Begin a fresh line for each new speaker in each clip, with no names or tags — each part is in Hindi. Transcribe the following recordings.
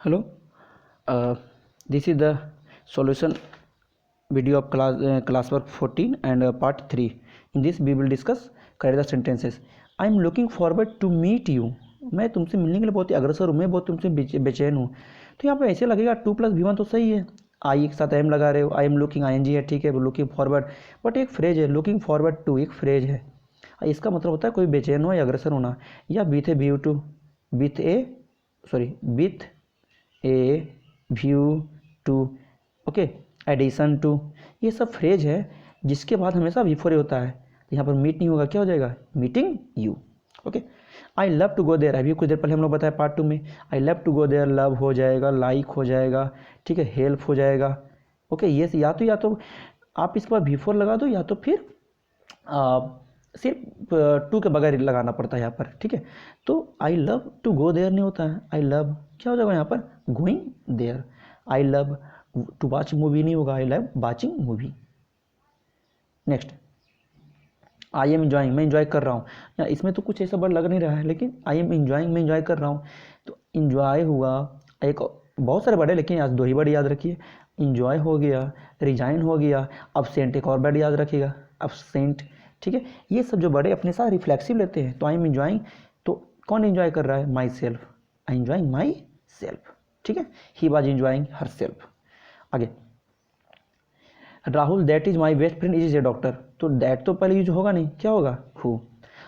Hello, this is the solution video of classwork 14 and part 3. In this we will discuss correct the sentences. I am looking forward to meet you. मैं तुमसे मिलने के लिए बहुत ही अग्रसर हूँ, मैं बहुत तुमसे बेचैन हूँ। तो यहाँ पे ऐसे लगेगा 2+V1 तो सही है, आई के साथ एम लगा रहे हो, आई एम लुकिंग ING है, ठीक है, लुकिंग फॉरवर्ड, बट एक फ्रेज है लुकिंग फॉरवर्ड टू, एक फ्रेज है, इसका मतलब होता है कोई बेचैन हो या अग्रसर होना, या with a view to, with a view to, okay, addition to, ये सब फ्रेज है जिसके बाद हमेशा बिफोर होता है। यहाँ पर मीट नहीं होगा, क्या हो जाएगा, meeting you, okay. I love to go there, अभी कुछ देर पहले हम लोग बताया पार्ट 2 में, I love to go there, love हो जाएगा, लाइक हो जाएगा, ठीक है, हेल्प हो जाएगा, ओके। ये या तो आप इसके बाद बिफोर लगा दो, या तो फिर सिर्फ टू के बगैर लगाना पड़ता है यहाँ पर, ठीक है। तो I love to go there नहीं होता है, आई लव क्या हो जाएगा यहाँ पर, going there. I love to watch movie नहीं होगा, I love watching movie. Next, I am enjoying, मैं इंजॉय कर रहा हूँ, या इसमें तो कुछ ऐसा वर्ड लग नहीं रहा है, लेकिन आई एम इंजॉइंग, मैं इंजॉय कर रहा हूँ। तो इंजॉय हुआ, एक बहुत सारे वर्ड है लेकिन आज 2 ही वर्ड याद रखिए, इंजॉय हो गया, रिजाइन हो गया, अब्सेंट एक और वर्ड याद रखिएगा, अब्सेंट, ठीक है। ये सब जो वर्ड है अपने साथ रिफ्लेक्सिव लेते हैं। तो आई एम इंजॉइंग, तो कौन इंजॉय कर रहा है, myself, I enjoying myself, ठीक है। He was enjoying herself. आगे, Rahul that is my best friend is a doctor, तो दैट तो पहले यूज होगा नहीं, क्या होगा, हु।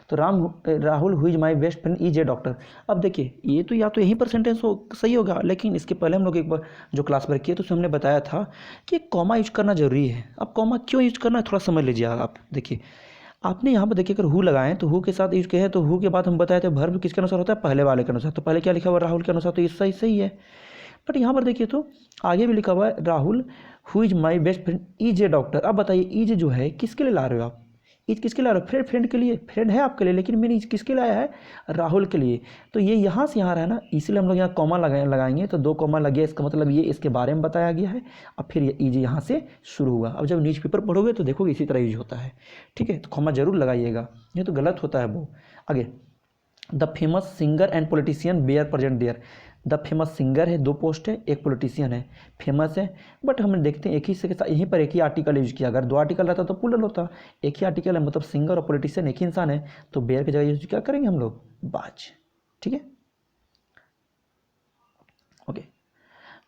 तो Rahul who is my best friend is a doctor. अब देखिए ये तो या तो यहीं पर सेंटेंस सही होगा, लेकिन इसके पहले हम लोग एक बार जो क्लास वर्क किए तो उसमें हमने बताया था कि कॉमा यूज करना जरूरी है। अब कॉमा क्यों यूज करना है थोड़ा समझ लीजिए आप। देखिए आपने यहाँ पर देखिए अगर हु लगाएं तो हु के साथ यूज किया है, तो हु के बाद हम बताए थे वर्ब किसके अनुसार होता है, पहले वाले के अनुसार। तो पहले क्या लिखा हुआ, राहुल के अनुसार, तो ये सही है। बट यहाँ पर देखिए तो आगे भी लिखा हुआ है Rahul who is my best friend is a doctor. अब बताइए इज जो है किसके लिए ला रहे हो आप, इज किसके लिए ला रहे हो, फ्रेंड के लिए, फ्रेंड है आपके लिए, लेकिन मैंने इज किसके लिए आया है, राहुल के लिए। तो ये यहाँ से यहाँ रहा है ना, इसीलिए हम लोग यहाँ कॉमा लगाएंगे, तो 2 कॉमा लगे, इसका मतलब ये इसके बारे में बताया गया है। अब फिर ये इज यहाँ से शुरू हुआ। अब जब न्यूज़पेपर पढ़ोगे तो देखोगे इसी तरह यूज होता है, ठीक है। तो कॉमा जरूर लगाइएगा, ये तो गलत होता है वो। आगे, the famous singer and politician were present there. The famous singer है, 2 पोस्ट है, एक पॉलिटिशियन है, फेमस है, बट हम देखते हैं एक ही से के साथ यहीं पर एक ही आर्टिकल यूज किया। अगर 2 आर्टिकल रहता तो प्लूरल होता, एक ही आर्टिकल है, मतलब सिंगर और पॉलिटिशियन एक ही इंसान है, तो बेयर की जगह यूज क्या करेंगे हम लोग, बाज, ठीक है, okay.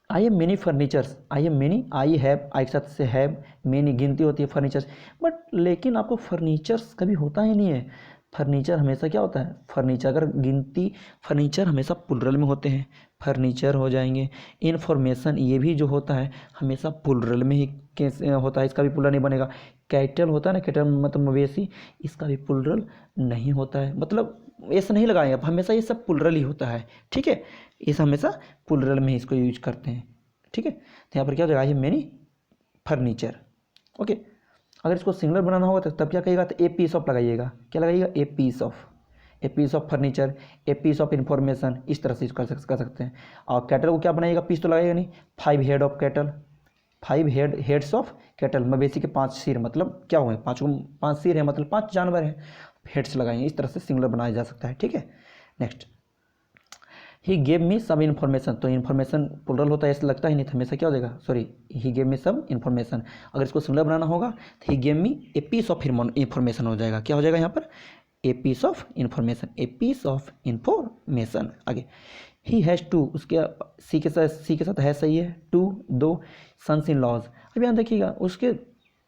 I have many furnitures, I have many, I have, I के साथ से हैव, मेनी गिनती होती है फर्नीचर्स, बट लेकिन आपको फर्नीचर्स कभी होता ही नहीं है। फर्नीचर हमेशा क्या होता है, फर्नीचर अगर गिनती, फर्नीचर हमेशा प्लुरल में होते हैं, फर्नीचर हो जाएंगे। इन्फॉर्मेशन ये भी जो होता है हमेशा प्लुरल में ही कैसे होता है, इसका भी प्लुरल नहीं बनेगा। कैटल होता है ना, कैटल मतलब मवेशी, इसका भी प्लुरल नहीं होता है, मतलब ऐसा नहीं लगाएंगे आप, हमेशा ये सब प्लुरल ही होता है, ठीक है। ये हमेशा प्लुरल में ही इसको यूज करते हैं, ठीक है। तो यहाँ पर क्या हो जाएगा, मेनी फर्नीचर, ओके। अगर इसको सिंगलर बनाना होगा तो तब क्या कहिएगा, तो ए पीस ऑफ लगाइएगा, क्या लगाइएगा, a piece of furniture, a piece of information, इस तरह से कर सकते हैं। और कैटल को क्या बनाइएगा, पीस तो लगाइएगा नहीं, 5 head of cattle, 5 heads of cattle, मवेशी के 5 सिर, मतलब क्या हुए, 5 सिर है, मतलब 5 जानवर हैं, हेड्स लगाएंगे, इस तरह से सिंगलर बनाया जा सकता है, ठीक है। Next, he gave me some information, तो इन्फॉर्मेशन प्लुरल होता है, ऐसा लगता ही नहीं था, हमेशा क्या हो जाएगा, sorry, he gave me some information. अगर इसको सिंगुलर बनाना होगा तो he gave me a piece of information हो जाएगा, क्या हो जाएगा यहाँ पर, a piece of information, a piece of information. आगे, ही हैज़ टू, उसके सी के साथ है, सही है, टू 2 सन्स इन लॉज। अब यहाँ देखिएगा उसके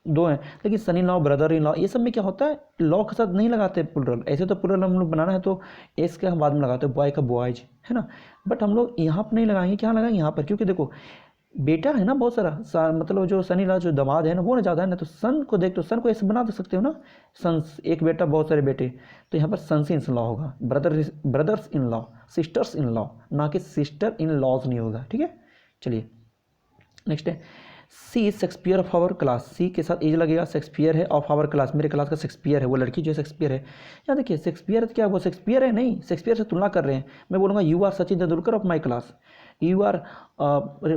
2 हैं, लेकिन son in law, brother in law, ये सब में क्या होता है, लॉ के साथ नहीं लगाते प्लुरल। ऐसे तो प्लुरल हम लोग बनाना है तो एस के हम बाद में लगाते हैं, बॉय का बॉयज, है ना, बट हम लोग यहाँ पर नहीं लगाएंगे, क्या लगाएंगे यहाँ पर, क्योंकि देखो बेटा है ना बहुत सारा, मतलब जो सन इन लॉ जो दामाद है ना वो ना ज़्यादा है ना, तो सन को देख, तो सन को ऐसे बना सकते हो ना, सन्स, एक बेटा बहुत सारे बेटे, तो यहाँ पर सन्स इन लॉ होगा, brothers in law, sisters in law, ना कि सिस्टर इन लॉज नहीं होगा, ठीक है। चलिए नेक्स्ट है, she is Shakespeare of our class, she के साथ एज लगेगा, शेक्सपियर है, ऑफ आवर क्लास, मेरे क्लास का शेक्सपियर है, वो लड़की जो है शेक्सपियर है। यहाँ देखिए शेक्सपियर क्या, वो शेक्सपियर है नहीं, शेक्सपियर से तुलना कर रहे हैं। मैं बोलूँगा you are Sachin Tendulkar of my class, you are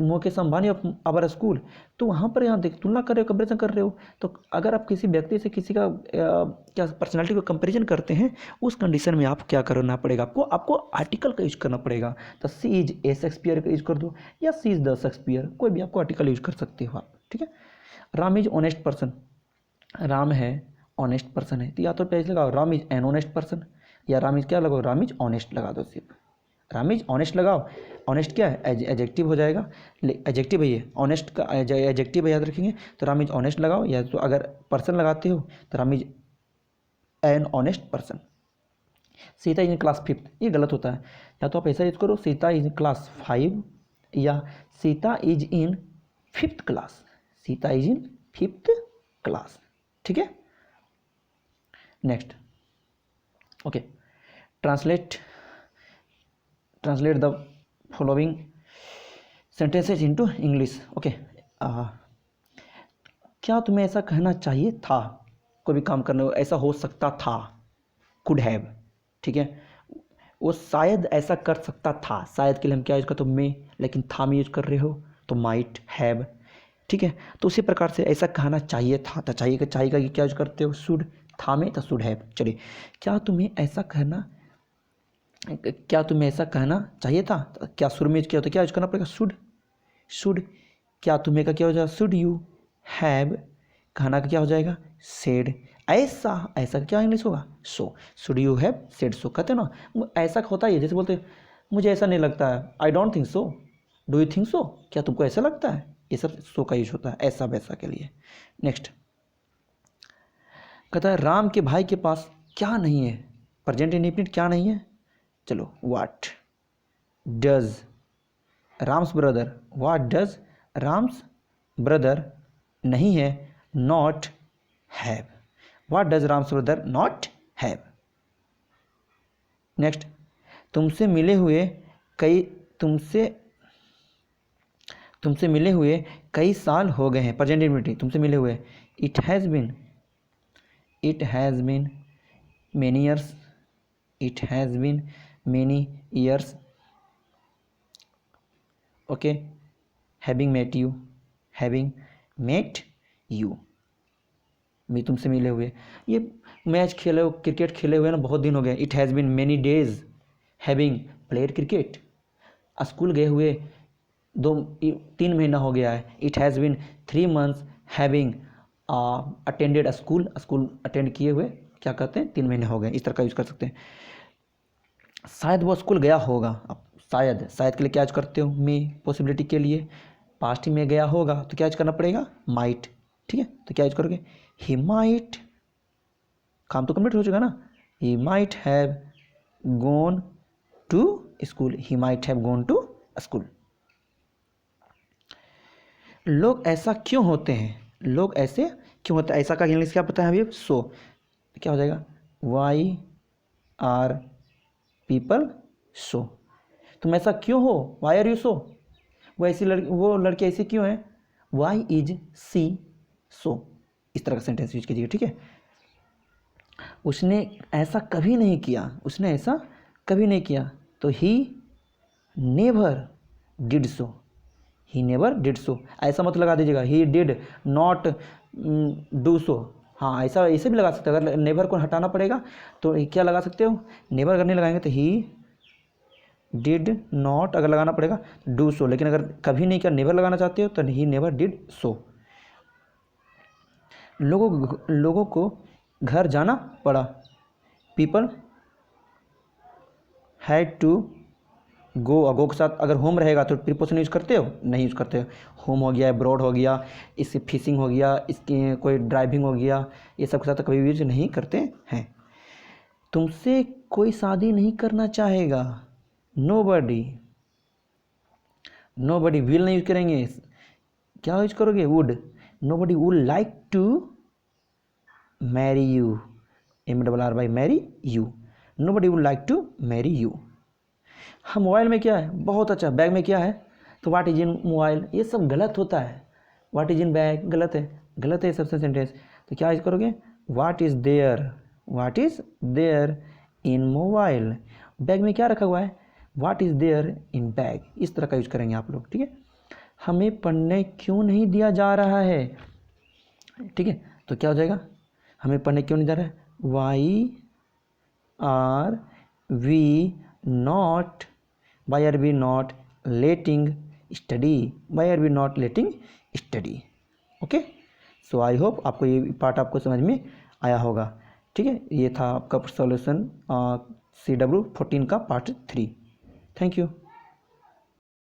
Mukesh Ambani of our school, तो वहाँ पर यहाँ देख तुलना कर रहे हो, कंपेरिजन कर रहे हो। तो अगर आप किसी व्यक्ति से किसी का क्या पर्सनैलिटी को कंपेरिजन करते हैं, उस कंडीशन में आप क्या करना पड़ेगा, आपको आर्टिकल का यूज करना पड़ेगा। तो सी इज ए शेक्सपियर का यूज कर दो, या सी इज द शेक्सपियर, कोई भी आपको आर्टिकल यूज कर सकते हो आप, ठीक है। Ram is honest person, Ram है ऑनेस्ट पर्सन है, तो या तो पहले लगाओ Ram is an honest person, या राम इज क्या लगाओ, राम इज ऑनेस्ट लगा दो, सिर्फ राम इज ऑनेस्ट लगाओ। ऑनेस्ट क्या है, एडजेक्टिव हो जाएगा, एडजेक्टिव है ये, ऑनेस्ट का एडजेक्टिव याद रखेंगे, तो राम इज ऑनेस्ट लगाओ, या तो अगर पर्सन लगाते हो तो Ram is an honest person. Sita is in class 5, ये गलत होता है, या तो आप ऐसा यूज करो सीता इज इन क्लास 5, या Sita is in 5th class, Sita is in 5th class, ठीक है। Next, okay, translate the following sentences into English. Okay, क्या तुम्हें ऐसा कहना चाहिए था, कोई भी काम करने ऐसा हो सकता था, कुड हैव, ठीक है। वो शायद ऐसा कर सकता था, शायद के लिए हम क्या यूज करते हो, मे, लेकिन था में यूज कर रहे हो तो माइट हैव, ठीक है। तो उसी प्रकार से ऐसा कहना चाहिए था, तो चाहिए का क्या यूज करते हो, शुड, था में तो शुड हैव। चलिए, क्या तुम्हें ऐसा कहना चाहिए था, तो क्या शुरू में क्या होता है, क्या यूज करना पड़ेगा, शुड। क्या तुम्हें का क्या हो जाएगा, शुड यू हैव, कहना का क्या हो जाएगा, सेड। ऐसा का क्या इंग्लिश होगा, so, should you have said so, कहते हैं ना, ऐसा होता है, जैसे बोलते हैं मुझे ऐसा नहीं लगता है, I don't think so, do you think so, क्या तुमको ऐसा लगता है, ये सब सो का यूज होता है ऐसा वैसा के लिए। नेक्स्ट कहता है राम के भाई के पास क्या नहीं है, प्रेजेंट इंडेफिनिट क्या नहीं है, चलो, what does Ram's brother, what does Ram's brother नहीं है, not have, what does Ram's brother not have. Next, तुमसे मिले हुए कई साल हो गए हैं, प्रेजेंट इंडेफिनिट, तुमसे मिले हुए, it has been many years, it has been many years, okay, having met you, मैं तुमसे मिले हुए, ये मैच खेले हो, क्रिकेट खेले हुए ना बहुत दिन हो गए, it has been many days having played cricket, school गए हुए 2-3 महीना हो गया है, it has been 3 months having attended school attend किए हुए क्या कहते हैं 3 महीने हो गए, इस तरह का यूज कर सकते हैं। शायद वो स्कूल गया होगा, अब शायद के लिए क्या यूज करते हो, में, पॉसिबिलिटी के लिए, पास्ट में गया होगा तो क्या यूज करना पड़ेगा, माइट, ठीक है। तो क्या यूज करोगे, ही माइट, काम तो कंप्लीट हो चुका ना, he might have gone to school, he might have gone to school. लोग ऐसा क्यों होते हैं, ऐसा का इंग्लिश क्या पता है अभी, सो, क्या हो जाएगा, वाई आर पीपल सो, तुम ऐसा क्यों हो, वाई आर यू सो, वो लड़की ऐसी क्यों है, वाई इज सी सो, इस तरह का सेंटेंस यूज कीजिएगा, ठीक है। उसने ऐसा कभी नहीं किया, तो ही नेवर डिड सो, ऐसा मत लगा दीजिएगा, he did not do so, हाँ ऐसे भी लगा सकते हो, अगर नेवर को हटाना पड़ेगा तो क्या लगा सकते हो, नेवर अगर नहीं लगाएंगे तो ही डिड नॉट, अगर लगाना पड़ेगा डू सो, लेकिन अगर कभी नहीं किया नेवर लगाना चाहते हो तो ही नेवर डिड सो। लोगों को घर जाना पड़ा, पीपल हैड टू गो के साथ अगर होम रहेगा तो प्रीपोजिशन यूज करते हो, नहीं यूज करते हो, होम हो गया, ब्रॉड हो गया, इससे फिशिंग हो गया, इसकी कोई ड्राइविंग हो गया, ये सब के साथ कभी यूज नहीं करते हैं। तुमसे कोई शादी नहीं करना चाहेगा, नोबडी विल नहीं यूज करेंगे, क्या यूज करोगे, would, nobody would like to marry you, MRRY marry you, nobody would like to marry you. हाँ, मोबाइल में क्या है, बहुत अच्छा, बैग में क्या है, तो व्हाट इज इन मोबाइल, ये सब गलत होता है, व्हाट इज इन बैग गलत है सबसे सेंटेंस, तो क्या यूज करोगे, what is there in mobile, bag में क्या रखा हुआ है, what is there in bag, इस तरह का यूज करेंगे आप लोग, ठीक है। हमें पढ़ने क्यों नहीं दिया जा रहा है, ठीक है, तो क्या हो जाएगा, हमें पढ़ने क्यों नहीं जा रहा है, why are we not, why are we not letting study, why are we not letting study. Okay, so I hope आपको ये पार्ट आपको समझ में आया होगा, ठीक है। ये था आपका सॉल्यूशन CW 14 का पार्ट 3। Thank you.